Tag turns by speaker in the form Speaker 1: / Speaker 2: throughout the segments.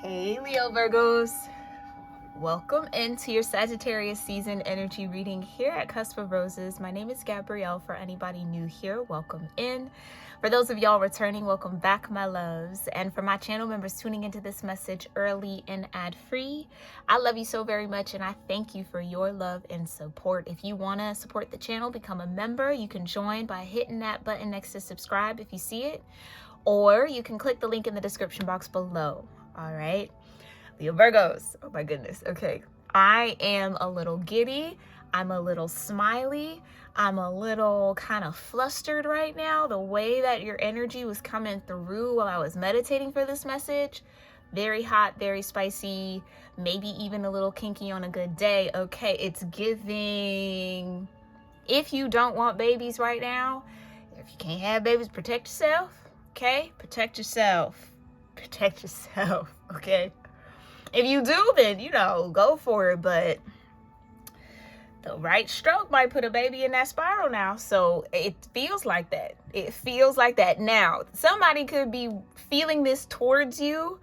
Speaker 1: Hey Leo Virgos, welcome into your Sagittarius season energy reading here at Cusp of Roses. My name is Gabrielle. For anybody new here, welcome in. For those of y'all returning, welcome back, my loves. And for my channel members tuning into this message early and ad-free, I love you so very much and I thank you for your love and support. If you want to support the channel, become a member. You can join by hitting that button next to subscribe if you see it, or you can click the link in the description box below. All right, Leo Virgos, oh my goodness. Okay, I am a little giddy, I'm a little smiley, I'm a little kind of flustered right now. The way that your energy was coming through while I was meditating for this message, very hot, very spicy, maybe even a little kinky on a good day. Okay, it's giving, if you don't want babies right now, if you can't have babies, protect yourself. Okay, protect yourself. Protect yourself, okay? If you do, then, you know, go for it. But the right stroke might put a baby in that spiral now. So it feels like that. It feels like that. Now, somebody could be feeling this towards you,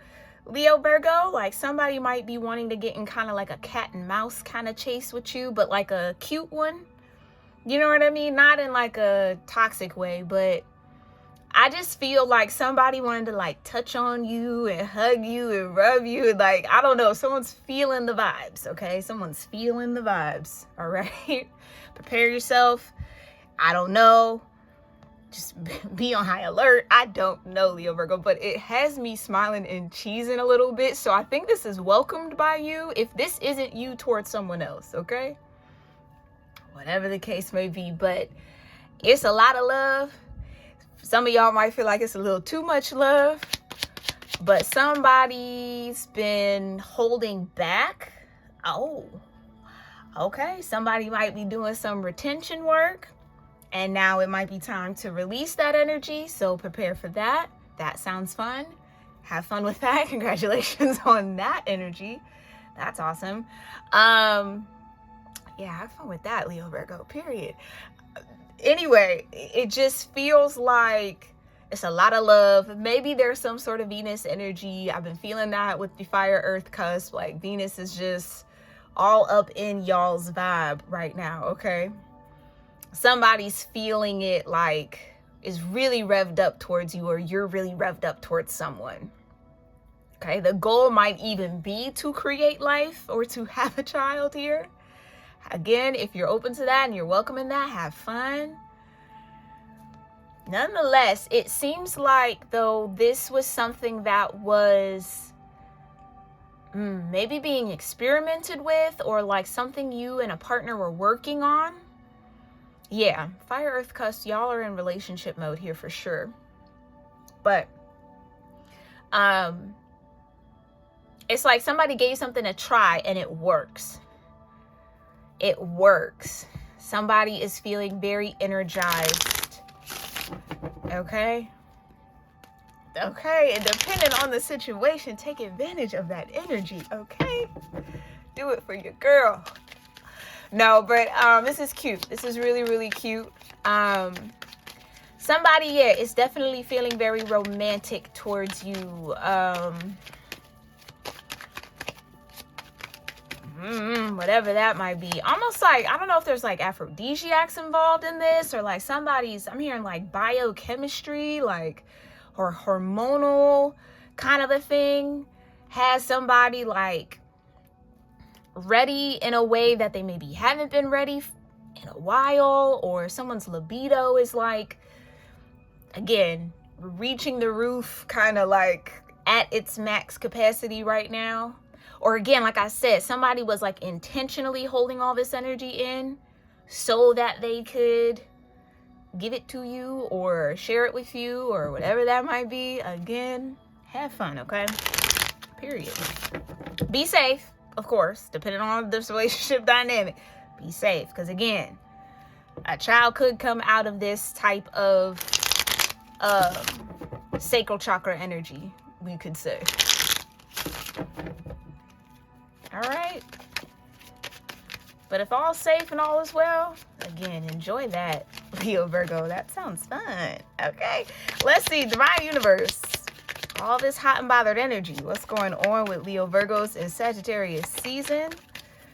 Speaker 1: Leo Virgo. Like somebody might be wanting to get in kind of like a cat and mouse kind of chase with you, but like a cute one. You know what I mean? Not in like a toxic way, but I just feel like somebody wanted to like touch on you and hug you and rub you. And like, I don't know, someone's feeling the vibes, okay? Someone's feeling the vibes, all right? Prepare yourself. I don't know. Just be on high alert. I don't know, Leo Virgo, but it has me smiling and cheesing a little bit. So I think this is welcomed by you if this isn't you towards someone else, okay? Whatever the case may be, but it's a lot of love. Some of y'all might feel like it's a little too much love, but somebody's been holding back. Oh, okay. Somebody might be doing some retention work, and now it might be time to release that energy. So prepare for that. That sounds fun. Have fun with that. Congratulations on that energy. That's awesome. Yeah, have fun with that, Leo Virgo, period. Anyway, it just feels like it's a lot of love. Maybe there's some sort of Venus energy. I've been feeling that with the fire earth cusp. Like Venus is just all up in y'all's vibe right now, okay? Somebody's feeling it, like is really revved up towards you, or you're really revved up towards someone. Okay, the goal might even be to create life or to have a child here. Again, if you're open to that and you're welcoming that, have fun. Nonetheless, it seems like though this was something that was maybe being experimented with, or like something you and a partner were working on. Yeah, fire earth cusp, y'all are in relationship mode here for sure. But it's like somebody gave something a try and it works. It works. Somebody is feeling very energized. Okay? Okay, and depending on the situation, take advantage of that energy, okay? Do it for your girl. No, but this is cute. This is really, really cute. Somebody, yeah, is definitely feeling very romantic towards you. Whatever that might be. Almost like, I don't know if there's like aphrodisiacs involved in this, or like somebody's, I'm hearing like biochemistry, like, or hormonal kind of a thing, has somebody like ready in a way that they maybe haven't been ready in a while, or someone's libido is like, again, reaching the roof, kind of like at its max capacity right now. Or again, like I said, somebody was like intentionally holding all this energy in so that they could give it to you or share it with you or whatever that might be. Again, have fun, okay? Period. Be safe, of course, depending on this relationship dynamic. Be safe, because again, a child could come out of this type of sacral chakra energy, we could say. All right, but if all's safe and all is well, again, enjoy that, Leo Virgo. That sounds fun. Okay, let's see, divine universe. all this hot and bothered energy. What's going on with Leo Virgos in Sagittarius season?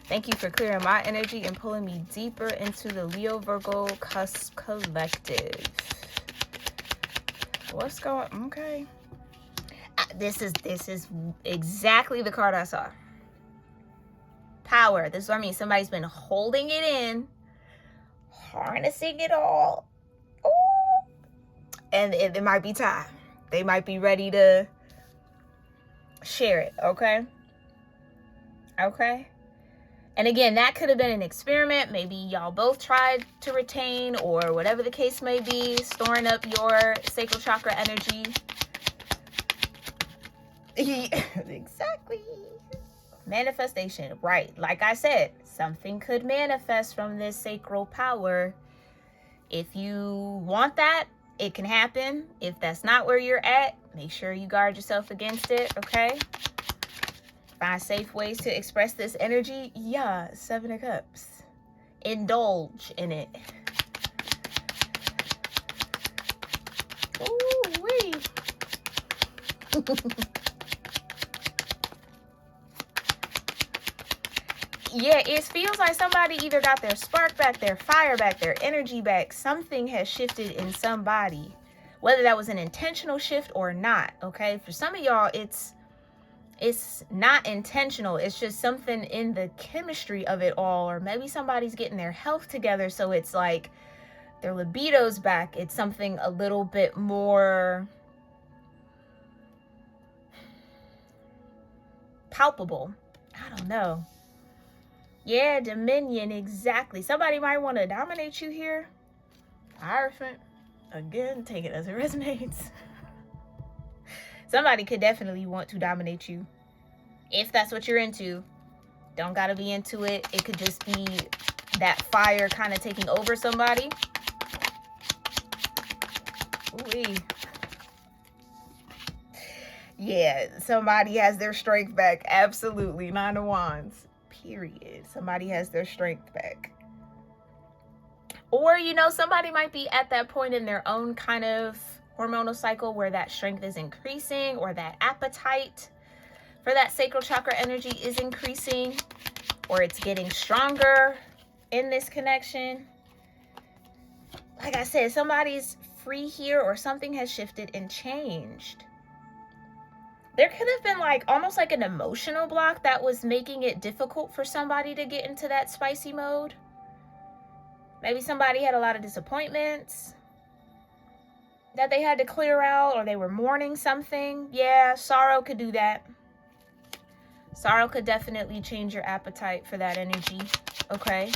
Speaker 1: Thank you for clearing my energy and pulling me deeper into the Leo Virgo cusp collective. What's going on? Okay. This is exactly the card I saw. Power. This is what I mean. Somebody's been holding it in, harnessing it all. Ooh. And it might be time. They might be ready to share it. Okay. Okay. And again, that could have been an experiment. Maybe y'all both tried to retain, or whatever the case may be, storing up your sacral chakra energy. Exactly. Manifestation, right? Like I said, something could manifest from this sacral power. If you want that, it can happen. If that's not where you're at, make sure you guard yourself against it, okay? Find safe ways to express this energy. Yeah, 7 of Cups. Indulge in it. Ooh-wee. Yeah, it feels like somebody either got their spark back, their fire back, their energy back. Something has shifted in somebody. Whether that was an intentional shift or not, okay? For some of y'all, it's not intentional. It's just something in the chemistry of it all. Or maybe somebody's getting their health together, so it's like their libido's back. It's something a little bit more palpable. I don't know. Yeah, dominion, exactly. Somebody might want to dominate you here. Hierophant. Again, take it as it resonates. Somebody could definitely want to dominate you. If that's what you're into. Don't gotta be into it. It could just be that fire kind of taking over somebody. Ooh-wee. Yeah, somebody has their strength back. Absolutely. 9 of Wands. Period. Somebody has their strength back. Or, you know, somebody might be at that point in their own kind of hormonal cycle where that strength is increasing, or that appetite for that sacral chakra energy is increasing, or it's getting stronger in this connection. Like I said, somebody's free here, or something has shifted and changed. There could have been like almost like an emotional block that was making it difficult for somebody to get into that spicy mode. Maybe somebody had a lot of disappointments that they had to clear out, or they were mourning something. Yeah, sorrow could do that. Sorrow could definitely change your appetite for that energy. Okay.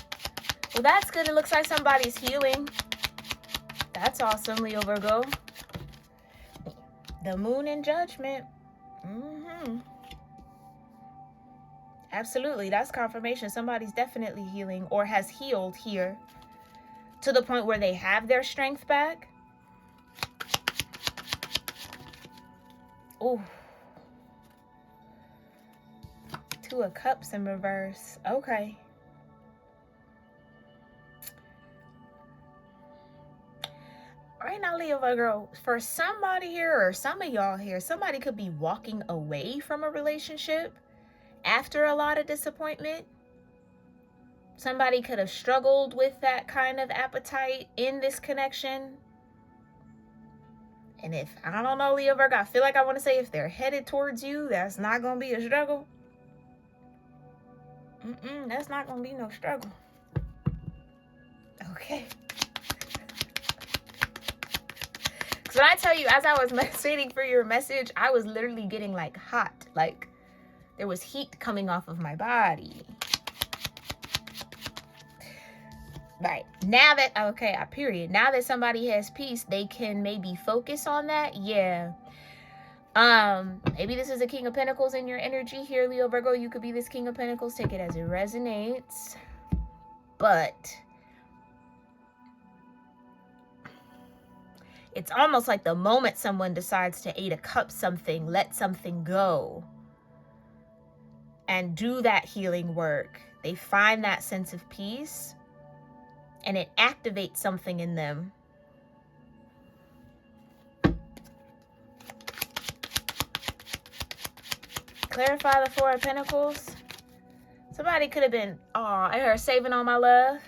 Speaker 1: Well, that's good. It looks like somebody's healing. That's awesome, Leo Virgo. The moon in judgment. Absolutely. That's confirmation. Somebody's definitely healing, or has healed here to the point where they have their strength back. Ooh. 2 of Cups in reverse. Okay. Right now, Leo Virgo, for somebody here, or some of y'all here, somebody could be walking away from a relationship after a lot of disappointment. Somebody could have struggled with that kind of appetite in this connection. And if, I don't know, Leo Virgo, I feel like I want to say if they're headed towards you, that's not going to be a struggle. That's not going to be no struggle. Okay. Because when I tell you, as I was waiting for your message, I was literally getting like hot. Like there was heat coming off of my body. Right. Now that, okay, period. Now that somebody has peace, they can maybe focus on that. Yeah. Maybe this is a King of Pentacles in your energy here, Leo Virgo. You could be this King of Pentacles. Take it as it resonates. But it's almost like the moment someone decides to 8 of Cups something, let something go, and do that healing work, they find that sense of peace, and it activates something in them. Clarify the Four of Pentacles. Somebody could have been, oh, I heard saving all my love.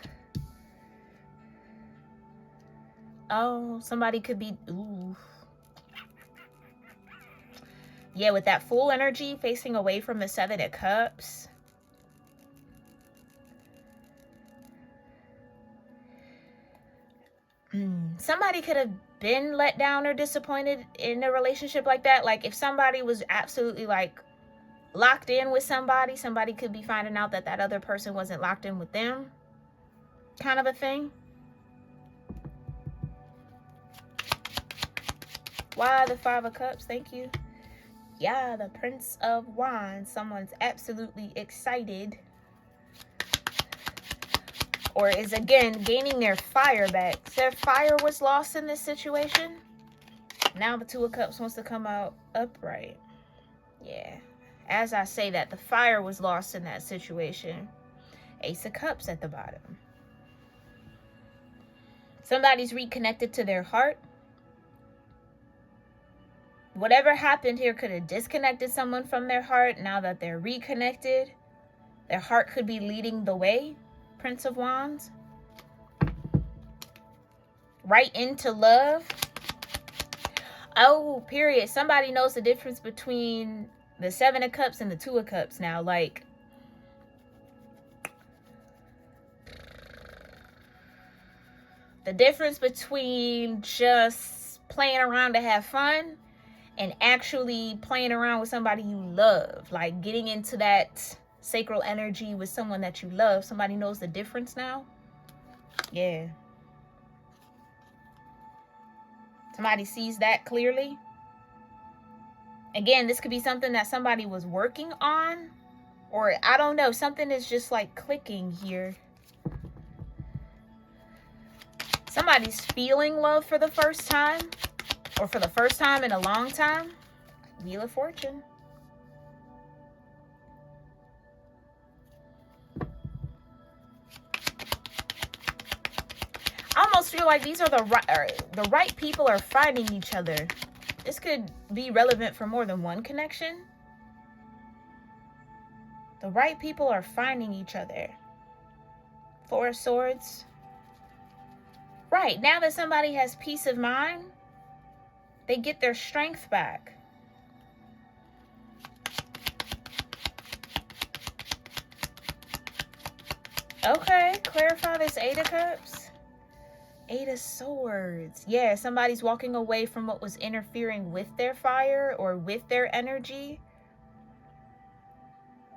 Speaker 1: Oh, somebody could be, ooh. Yeah, with that Fool energy facing away from the Seven of Cups. Somebody could have been let down or disappointed in a relationship like that. Like if somebody was absolutely like locked in with somebody, somebody could be finding out that that other person wasn't locked in with them. Kind of a thing. Why the Five of Cups? Thank you. Yeah, the Prince of Wands. Someone's absolutely excited. Or is again gaining their fire back. Their fire was lost in this situation. Now the Two of Cups wants to come out upright. Yeah. As I say that, the fire was lost in that situation. Ace of Cups at the bottom. Somebody's reconnected to their heart. Whatever happened here could have disconnected someone from their heart. Now that they're reconnected, their heart could be leading the way. Prince of Wands. Right into love. Oh, period. Somebody knows the difference between the Seven of Cups and the Two of Cups now. Like, the difference between just playing around to have fun and actually playing around with somebody you love. Like getting into that sacral energy with someone that you love. Somebody knows the difference now. Yeah. Somebody sees that clearly. Again, this could be something that somebody was working on. Or I don't know. Something is just like clicking here. Somebody's feeling love for the first time. Or for the first time in a long time. Wheel of Fortune. I almost feel like these are the right people are finding each other. This could be relevant for more than one connection. The right people are finding each other. Four of Swords. Right, now that somebody has peace of mind, they get their strength back. Okay, clarify this Eight of Cups. Eight of Swords. Yeah, somebody's walking away from what was interfering with their fire or with their energy.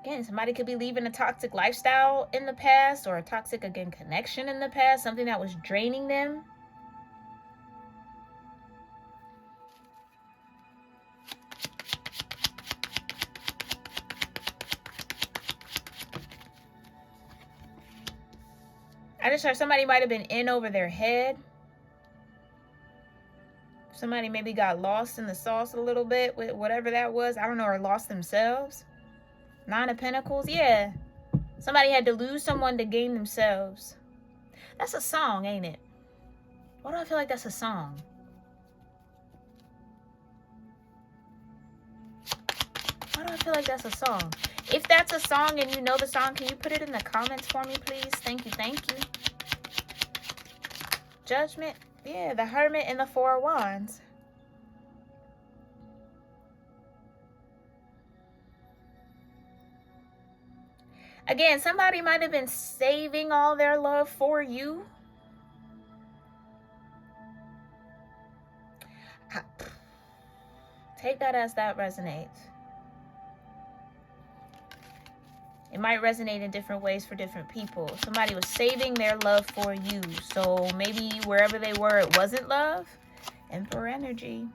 Speaker 1: Again, somebody could be leaving a toxic lifestyle in the past or a toxic, again, connection in the past. Something that was draining them. I just heard somebody might have been in over their head. Somebody maybe got lost in the sauce a little bit with whatever that was. I don't know, or lost themselves. Nine of Pentacles. Yeah. Somebody had to lose someone to gain themselves. That's a song, ain't it? Why do I feel like that's a song? Why do I feel like that's a song? If that's a song and you know the song, can you put it in the comments for me, please? Thank you, thank you. Judgment. Yeah, the Hermit and the Four of Wands. Again, somebody might have been saving all their love for you. Take that as that resonates. It might resonate in different ways for different people. Somebody was saving their love for you. So maybe wherever they were, it wasn't love. Emperor energy.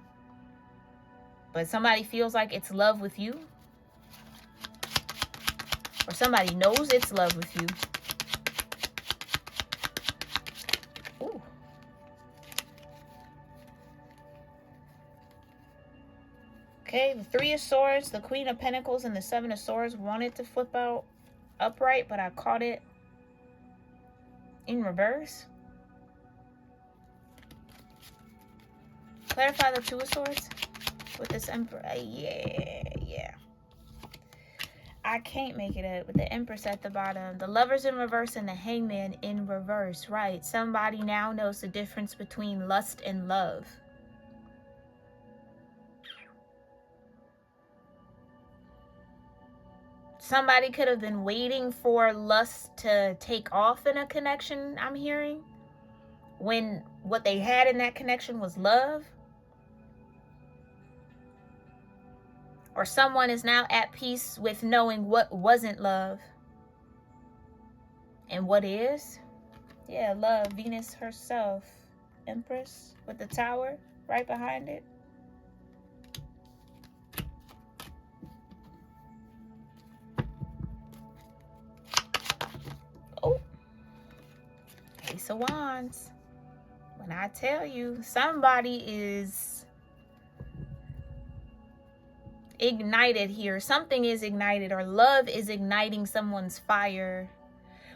Speaker 1: But somebody feels like it's love with you. Or somebody knows it's love with you. Ooh. Okay, the Three of Swords, the Queen of Pentacles, and the Seven of Swords wanted to flip out upright, but I caught it in reverse. Clarify the Two of Swords with this Emperor. Yeah. I can't make it up with the Empress at the bottom. The Lovers in reverse and the Hangman in reverse. Right. Somebody now knows the difference between lust and love. Somebody could have been waiting for lust to take off in a connection, I'm hearing, when what they had in that connection was love. Or someone is now at peace with knowing what wasn't love and what is. Yeah, love, Venus herself, Empress with the tower right behind it. Oh, Ace of Wands. When I tell you, somebody is ignited here. Something is ignited, or love is igniting someone's fire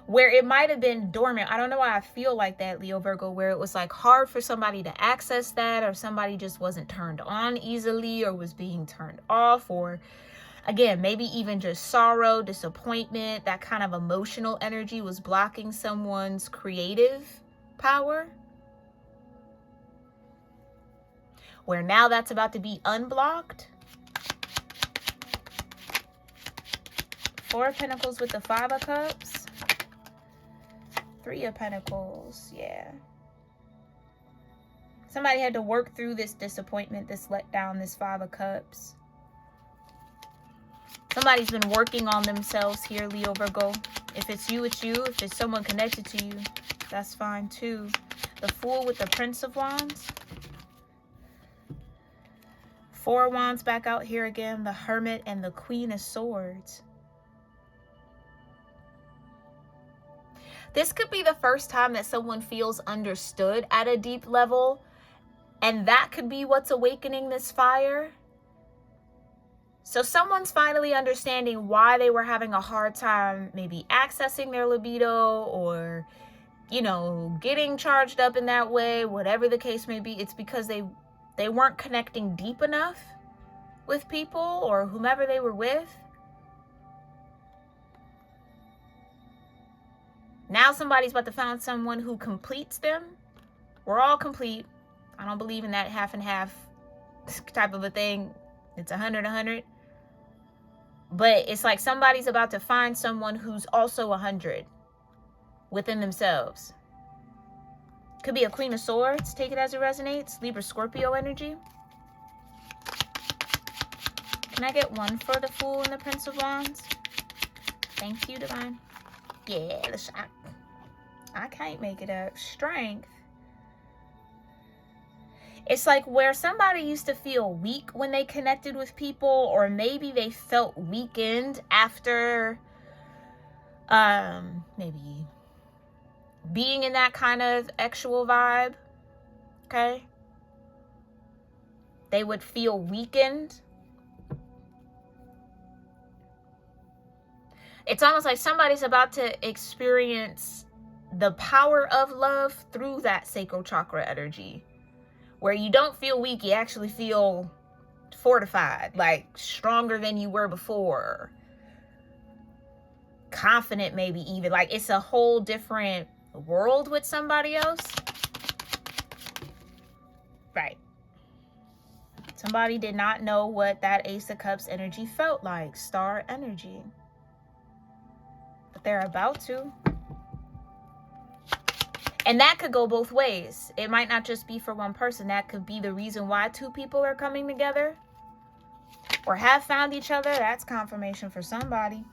Speaker 1: where it might have been dormant. I don't know why I feel like that, Leo Virgo, where it was like hard for somebody to access that, or somebody just wasn't turned on easily, or was being turned off, or again, maybe even just sorrow, disappointment, that kind of emotional energy was blocking someone's creative power. Where now that's about to be unblocked. Four of Pentacles with the Five of Cups. Three of Pentacles, yeah. Somebody had to work through this disappointment, this letdown, this Five of Cups. Somebody's been working on themselves here, Leo Virgo. If it's you, it's you. If it's someone connected to you, that's fine too. The Fool with the Prince of Wands. Four of Wands back out here again. The Hermit and the Queen of Swords. This could be the first time that someone feels understood at a deep level. And that could be what's awakening this fire. So someone's finally understanding why they were having a hard time maybe accessing their libido, or, you know, getting charged up in that way, whatever the case may be. It's because they weren't connecting deep enough with people or whomever they were with. Now somebody's about to find someone who completes them. We're all complete. I don't believe in that half and half type of a thing. It's 100-100. But it's like somebody's about to find someone who's also 100 within themselves. Could be a Queen of Swords. Take it as it resonates. Libra, Scorpio energy. Can I get one for the Fool and the Prince of Wands? Thank you, Divine. Yeah, I can't make it up. Strength. It's like where somebody used to feel weak when they connected with people, or maybe they felt weakened after maybe being in that kind of sexual vibe. Okay? They would feel weakened. It's almost like somebody's about to experience the power of love through that sacral chakra energy. Where you don't feel weak, you actually feel fortified, like stronger than you were before. Confident, maybe even. Like it's a whole different world with somebody else. Right. Somebody did not know what that Ace of Cups energy felt like. Star energy. But they're about to. And that could go both ways. It might not just be for one person. That could be the reason why two people are coming together or have found each other. That's confirmation for somebody.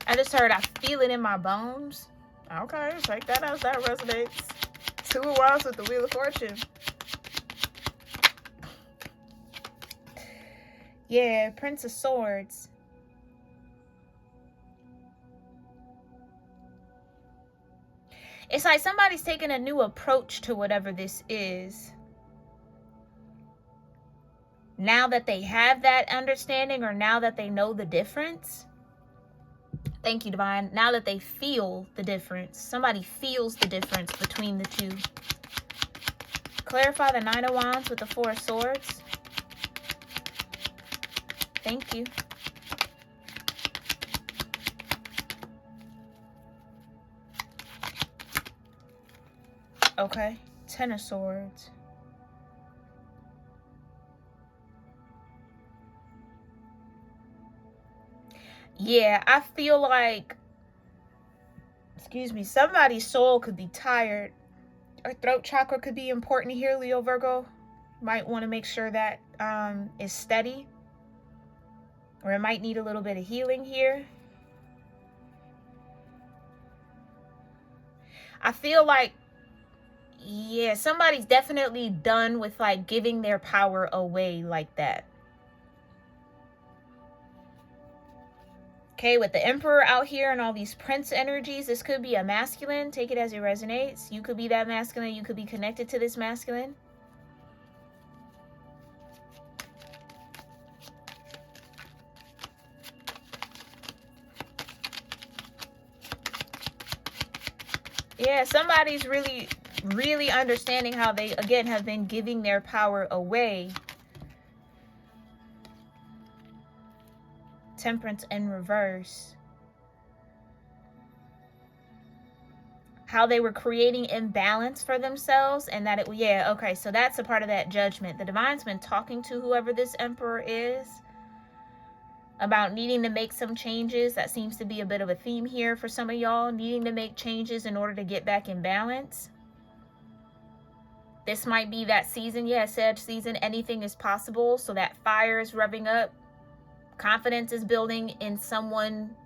Speaker 1: I just heard I feel it in my bones. Okay, take that as that resonates. Two of Wands with the Wheel of Fortune. Yeah, Prince of Swords. It's like somebody's taking a new approach to whatever this is. Now that they have that understanding, or now that they know the difference. Thank you, Divine. Now that they feel the difference. Somebody feels the difference between the two. Clarify the Nine of Wands with the Four of Swords. Thank you. Okay. Ten of Swords. Yeah, I feel like, excuse me, somebody's soul could be tired. Or throat chakra could be important here, Leo Virgo. Might want to make sure that is steady. Or it might need a little bit of healing here. I feel like, yeah, somebody's definitely done with like giving their power away like that. Okay, with the Emperor out here and all these Prince energies, this could be a masculine. Take it as it resonates. You could be that masculine. You could be connected to this masculine. Yeah, somebody's really understanding how they, again, have been giving their power away. Temperance in reverse. How they were creating imbalance for themselves, and that it, yeah, okay, so that's a part of that judgment. The divine's been talking to whoever this Emperor is about needing to make some changes. That seems to be a bit of a theme here for some of y'all, needing to make changes in order to get back in balance. This might be that season, yeah, Sag season. Anything is possible, so that fire is revving up. Confidence is building in someone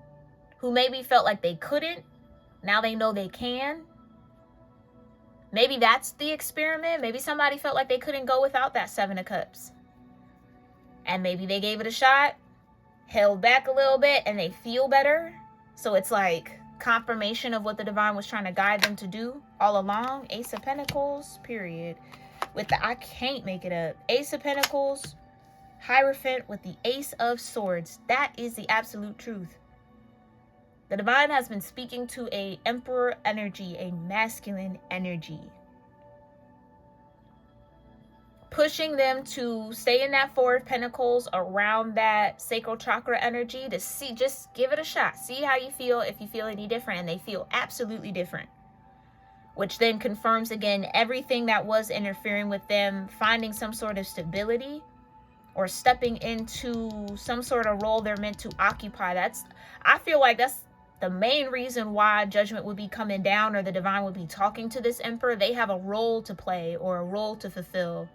Speaker 1: who maybe felt like they couldn't. Now they know they can. Maybe that's the experiment. Maybe somebody felt like they couldn't go without that Seven of Cups. And maybe they gave it a shot, held back a little bit, and they feel better. So it's like confirmation of what the divine was trying to guide them to do all along. Ace of Pentacles, period. With the, I can't make it up. Ace of Pentacles, Hierophant with the Ace of Swords. That is the absolute truth. The divine has been speaking to a Emperor energy, a masculine energy. Pushing them to stay in that Four of Pentacles, around that sacral chakra energy, to see, just give it a shot. See how you feel, if you feel any different, and they feel absolutely different. Which then confirms again everything that was interfering with them finding some sort of stability or stepping into some sort of role they're meant to occupy. I feel like that's the main reason why judgment would be coming down, or the divine would be talking to this Emperor. They have a role to play or a role to fulfill.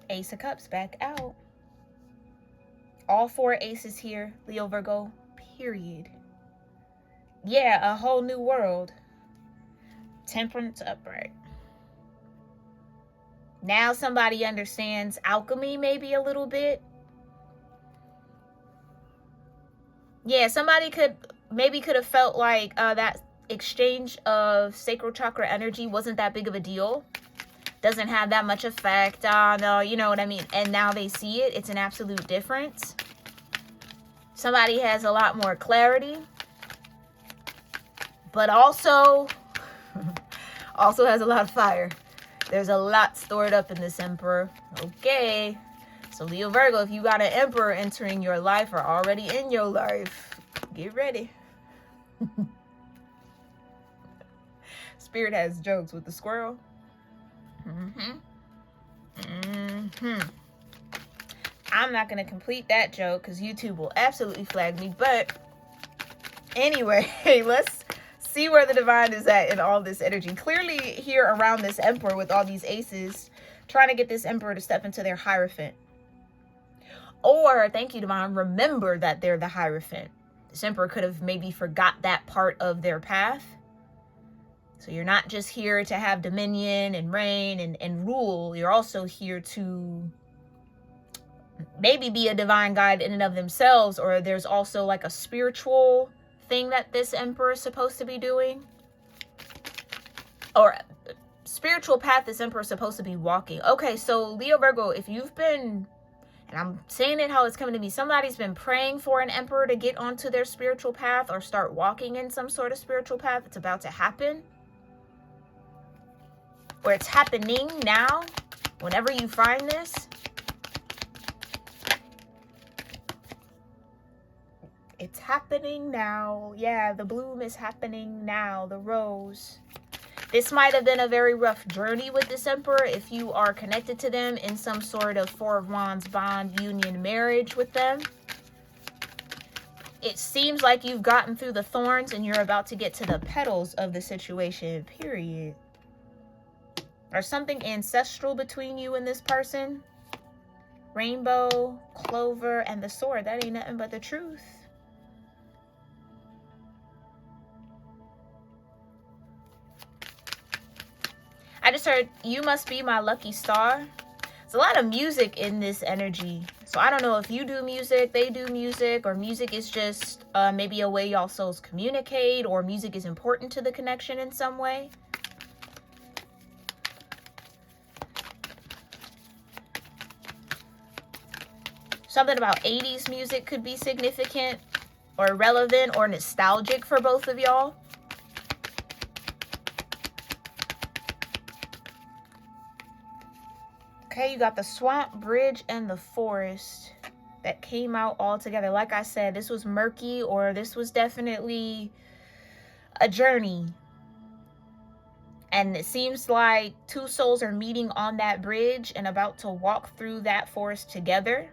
Speaker 1: Ace of Cups back out. All four aces here, Leo Virgo, period. Yeah, a whole new world. Temperance upright. Now somebody understands alchemy maybe a little bit. Yeah, somebody could have felt like that exchange of sacral chakra energy wasn't that big of a deal. Doesn't have that much effect. No, you know what I mean? And now they see it. It's an absolute difference. Somebody has a lot more clarity. But also has a lot of fire. There's a lot stored up in this Emperor. Okay. So Leo Virgo, if you got an Emperor entering your life or already in your life, get ready. Spirit has jokes with the squirrel. I'm not going to complete that joke because YouTube will absolutely flag me. But anyway, let's see where the divine is at in all this energy. Clearly here around this Emperor with all these aces, trying to get this Emperor to step into their Hierophant. Or, thank you, divine, remember that they're the Hierophant. This Emperor could have maybe forgot that part of their path. So you're not just here to have dominion and reign and rule. You're also here to maybe be a divine guide in and of themselves. Or there's also like a spiritual thing that this Emperor is supposed to be doing. Or spiritual path this Emperor is supposed to be walking. Okay, so Leo Virgo, if you've been And I'm saying it how it's coming to me. Somebody's been praying for an emperor to get onto their spiritual path or start walking in some sort of spiritual path. It's about to happen. Or it's happening now. Whenever you find this. It's happening now. Yeah, the bloom is happening now. The rose. This might have been a very rough journey with this emperor if you are connected to them in some sort of Four of Wands bond, union, marriage with them. It seems like you've gotten through the thorns and you're about to get to the petals of the situation, period. There's something ancestral between you and this person. Rainbow, clover, and the sword. That ain't nothing but the truth. I just heard, you must be my lucky star. There's a lot of music in this energy. So I don't know if you do music, they do music, or music is just maybe a way y'all souls communicate, or music is important to the connection in some way. Something about 80s music could be significant or relevant or nostalgic for both of y'all. Okay, you got the swamp, bridge, and the forest that came out all together. Like I said, this was murky, or this was definitely a journey. And it seems like two souls are meeting on that bridge and about to walk through that forest together.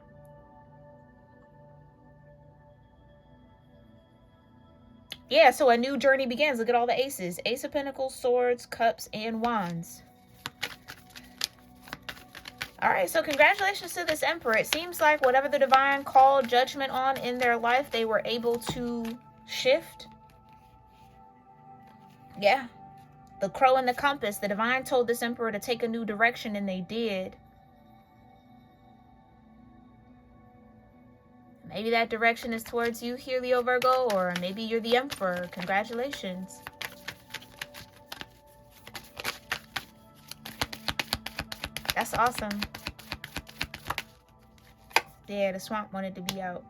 Speaker 1: Yeah, so a new journey begins. Look at all the aces. Ace of Pentacles, Swords, Cups, and Wands. All right, so congratulations to this emperor. It seems like whatever the divine called judgment on in their life, they were able to shift. Yeah. The crow and the compass. The divine told this emperor to take a new direction, and they did. Maybe that direction is towards you here, Leo Virgo, or maybe you're the emperor. Congratulations. That's awesome. Yeah, the swamp wanted to be out.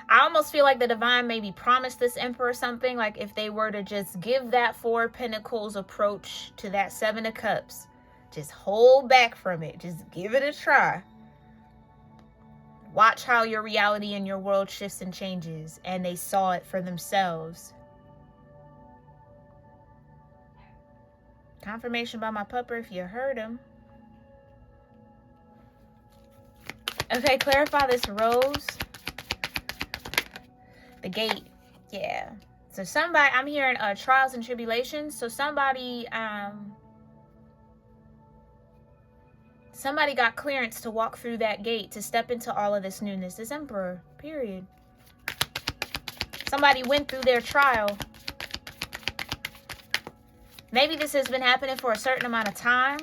Speaker 1: I almost feel like the divine maybe promised this emperor something. Like if they were to just give that Four of Pentacles approach to that Seven of Cups. Just hold back from it. Just give it a try. Watch how your reality and your world shifts and changes. And they saw it for themselves. Confirmation by my pupper if you heard him. Okay, clarify this rose. The gate. Yeah. So somebody, I'm hearing trials and tribulations. So somebody got clearance to walk through that gate, to step into all of this newness. This emperor, period. Somebody went through their trial. Maybe this has been happening for a certain amount of time.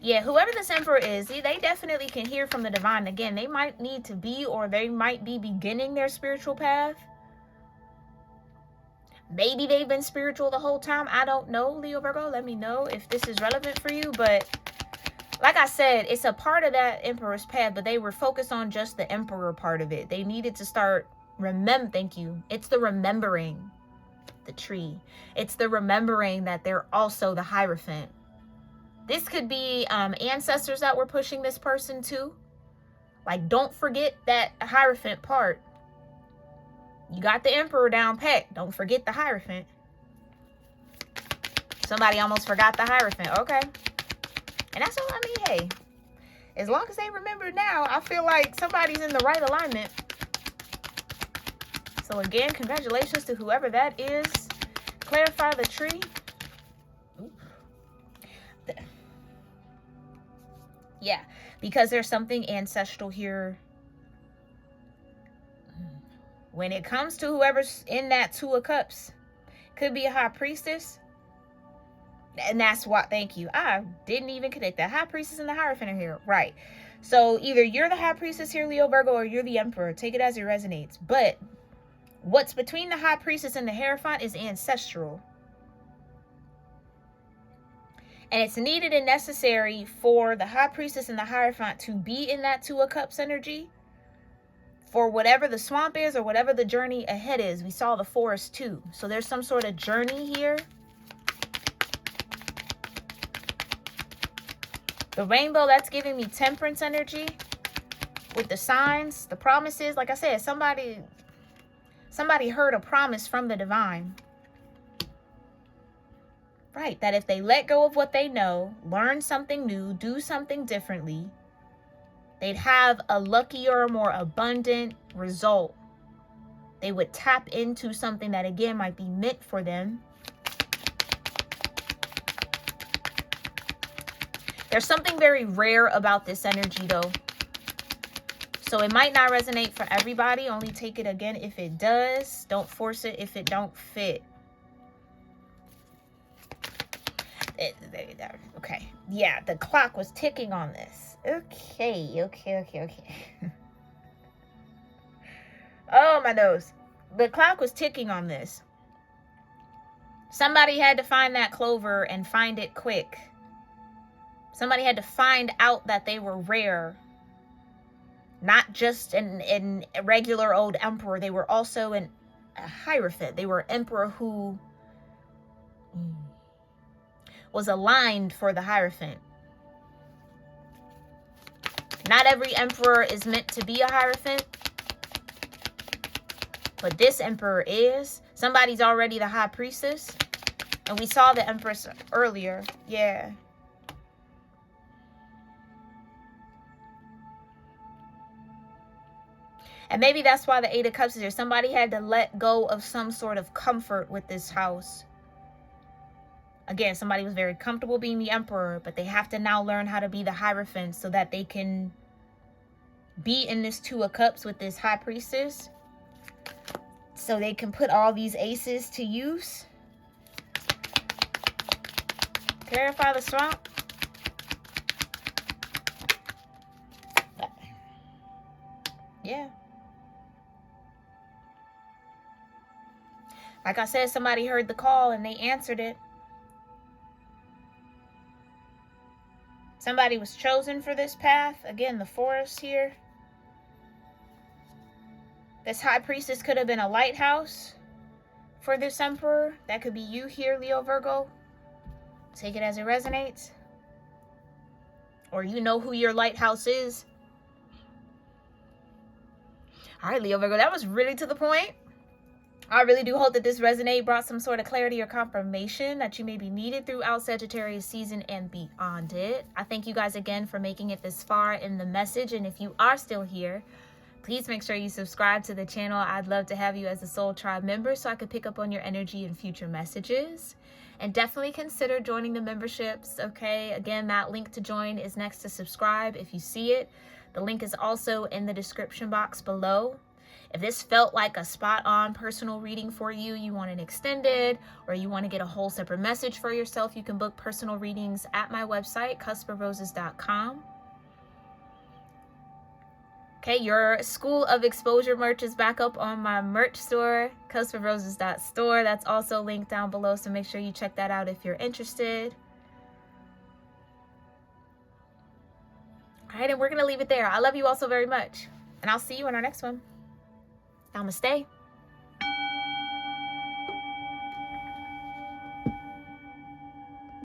Speaker 1: Yeah, whoever this emperor is, they definitely can hear from the divine. Again, they might need to be, or they might be beginning their spiritual path. Maybe they've been spiritual the whole time. I don't know, Leo Virgo. Let me know if this is relevant for you. But like I said, it's a part of that emperor's path, but they were focused on just the emperor part of it. They needed to start thank you. It's the remembering the tree. It's the remembering that they're also the Hierophant. This could be ancestors that were pushing this person too. Like, don't forget that Hierophant part. You got the emperor down pat. Don't forget the Hierophant. Somebody almost forgot the Hierophant. Okay. And that's all I mean. Hey, as long as they remember now, I feel like somebody's in the right alignment. So again, congratulations to whoever that is. Clarify the tree. Yeah, because there's something ancestral here. When it comes to whoever's in that Two of Cups, could be a high priestess. And that's what, thank you. I didn't even connect that. High priestess and the Hierophant are here. Right. So either you're the high priestess here, Leo Virgo, or you're the emperor. Take it as it resonates. But what's between the high priestess and the Hierophant is ancestral. And it's needed and necessary for the High Priestess and the Hierophant to be in that Two of Cups energy for whatever the swamp is or whatever the journey ahead is. We saw the forest too. So there's some sort of journey here. The rainbow, that's giving me temperance energy with the signs, the promises. Like I said, somebody heard a promise from the divine. Right, that if they let go of what they know, learn something new, do something differently, they'd have a luckier, more abundant result. They would tap into something that, again, might be meant for them. There's something very rare about this energy, though. So it might not resonate for everybody. Only take it, again, if it does. Don't force it if it don't fit. Okay. Yeah, the clock was ticking on this. Okay. Oh, my nose. The clock was ticking on this. Somebody had to find that clover and find it quick. Somebody had to find out that they were rare. Not just an regular old emperor. They were also a Hierophant. They were an emperor who was aligned for the Hierophant. Not every emperor is meant to be a Hierophant, but this emperor is. Somebody's already the High Priestess, and we saw the Empress earlier. Yeah. And maybe that's why the Eight of Cups is here. Somebody had to let go of some sort of comfort with this house. Again, somebody was very comfortable being the emperor, but they have to now learn how to be the Hierophant so that they can be in this Two of Cups with this High Priestess. So they can put all these aces to use. Clarify the swamp. Yeah. Like I said, somebody heard the call and they answered it. Somebody was chosen for this path. Again, the forest here. This High Priestess could have been a lighthouse for this emperor. That could be you here, Leo Virgo. Take it as it resonates. Or you know who your lighthouse is. All right, Leo Virgo, that was really to the point. I really do hope that this resonated, brought some sort of clarity or confirmation that you may be needed throughout Sagittarius season and beyond it. I thank you guys again for making it this far in the message. And if you are still here, please make sure you subscribe to the channel. I'd love to have you as a Soul Tribe member so I could pick up on your energy in future messages. And definitely consider joining the memberships, okay? Again, that link to join is next to subscribe if you see it. The link is also in the description box below. If this felt like a spot-on personal reading for you, you want an extended, or you want to get a whole separate message for yourself, you can book personal readings at my website, cusproses.com. Okay, your School of Exposure merch is back up on my merch store, cusproses.store. That's also linked down below, so make sure you check that out if you're interested. All right, and we're going to leave it there. I love you all so very much, and I'll see you in our next one. Namaste.